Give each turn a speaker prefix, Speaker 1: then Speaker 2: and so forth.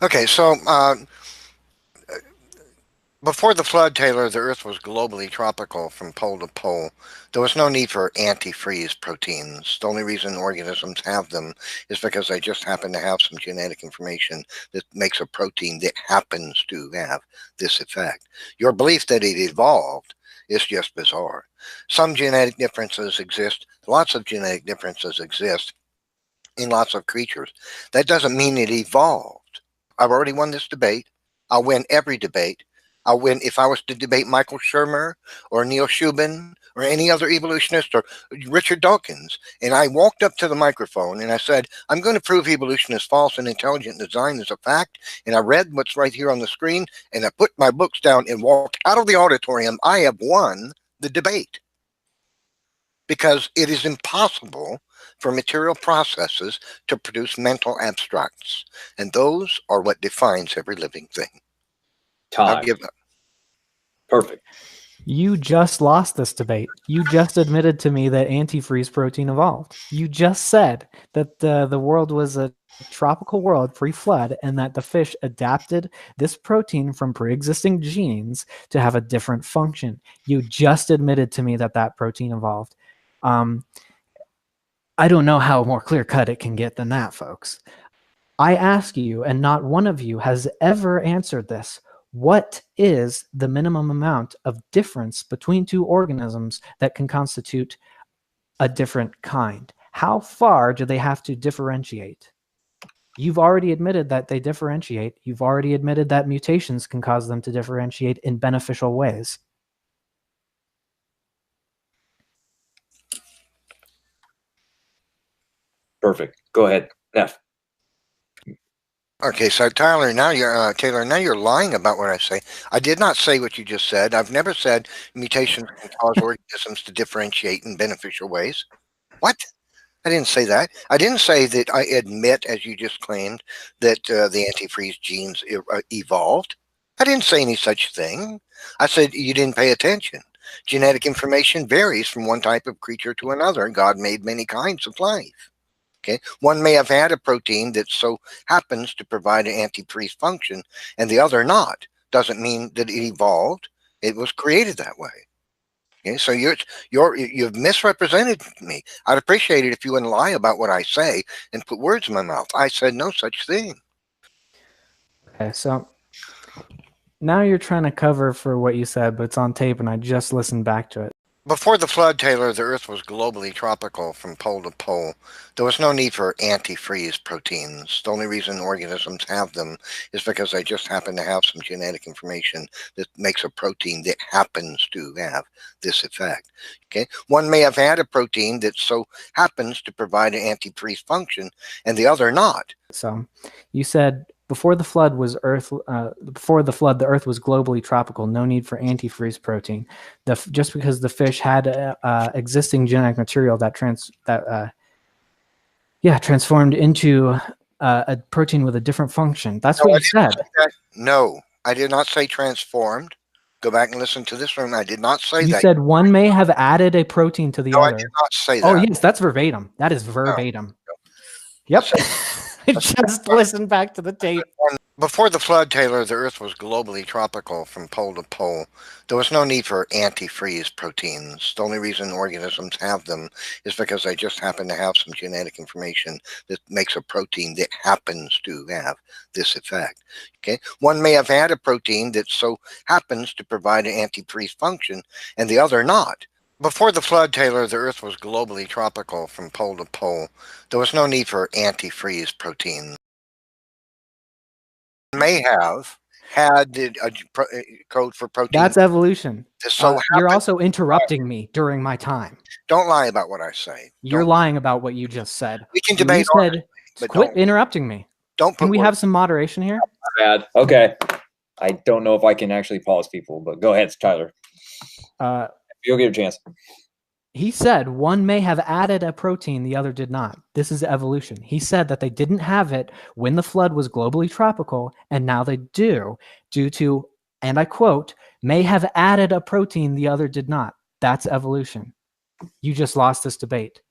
Speaker 1: Okay, so before the flood, Taylor, the Earth was globally tropical from pole to pole. There was no need for antifreeze proteins. The only reason organisms have them is because they just happen to have some genetic information that makes a protein that happens to have this effect. Your belief that it evolved is just bizarre. Some genetic differences exist. Lots of genetic differences exist in lots of creatures. That doesn't mean it evolved. I've already won this debate. I'll win every debate. I'll win if I was to debate Michael Shermer or Neil Shubin or any other evolutionist or Richard Dawkins. And I walked up to the microphone and I said, I'm going to prove evolution is false and intelligent design is a fact. And I read what's right here on the screen and I put my books down and walked out of the auditorium. I have won the debate because it is impossible for material processes to produce mental abstracts. And those are what defines every living thing.
Speaker 2: Time.
Speaker 1: I'll give up.
Speaker 2: Perfect.
Speaker 3: You just lost this debate. You just admitted to me that antifreeze protein evolved. You just said that the world was a tropical world pre-flood and that the fish adapted this protein from pre-existing genes to have a different function. You just admitted to me that that protein evolved. I don't know how more clear-cut it can get than that, folks. I ask you, and not one of you has ever answered this. What is the minimum amount of difference between two organisms that can constitute a different kind? How far do they have to differentiate? You've already admitted that they differentiate. You've already admitted that mutations can cause them to differentiate in beneficial ways.
Speaker 2: Perfect. Go ahead, Neph.
Speaker 1: Okay, so Tyler, now you're Taylor. Now you're lying about what I say. I did not say what you just said. I've never said mutations can cause organisms to differentiate in beneficial ways. What? I didn't say that. I didn't say that I admit, as you just claimed, that the antifreeze genes evolved. I didn't say any such thing. I said you didn't pay attention. Genetic information varies from one type of creature to another. God made many kinds of life. Okay, one may have had a protein that so happens to provide an antifreeze function, and the other not. Doesn't mean that it evolved. It was created that way. Okay, so you've misrepresented me. I'd appreciate it if you wouldn't lie about what I say and put words in my mouth. I said no such thing.
Speaker 3: Okay, so now you're trying to cover for what you said, but it's on tape, and I just listened back to it.
Speaker 1: Before the flood, Taylor, the Earth was globally tropical from pole to pole. There was no need for antifreeze proteins. The only reason organisms have them is because they just happen to have some genetic information that makes a protein that happens to have this effect. Okay, one may have had a protein that so happens to provide an antifreeze function, and the other not.
Speaker 3: So, you said before the flood, the Earth was globally tropical. No need for antifreeze protein. Just because the fish had existing genetic material that transformed into a protein with a different function. That's what you said.
Speaker 1: No, I did not say transformed. Go back and listen to this room. I did not say that.
Speaker 3: You said one may have added a protein to the other.
Speaker 1: No, I did not say that.
Speaker 3: Oh, yes, that's verbatim. That is verbatim. No. Yep. Just listen back to the tape.
Speaker 1: Before the flood, Taylor, the Earth was globally tropical from pole to pole. There was no need for antifreeze proteins. The only reason organisms have them is because they just happen to have some genetic information that makes a protein that happens to have this effect. Okay, one may have had a protein that so happens to provide an antifreeze function, and the other not. Before the flood, Taylor, the Earth was globally tropical from pole to pole. There was no need for antifreeze proteins. May have had a code for protein.
Speaker 3: That's evolution. So you're also interrupting me during my time.
Speaker 1: Don't lie about what I say.
Speaker 3: You're lying about what you just said.
Speaker 1: We can debate
Speaker 3: on it, but quit interrupting me.
Speaker 1: Can
Speaker 3: we have some moderation here?
Speaker 2: Bad. Okay. I don't know if I can actually pause people, but go ahead, Tyler. You'll get a chance.
Speaker 3: He said one may have added a protein, the other did not. This is evolution. He said that they didn't have it when the flood was globally tropical, and now they do, due to, and I quote, may have added a protein, the other did not. That's evolution. You just lost this debate.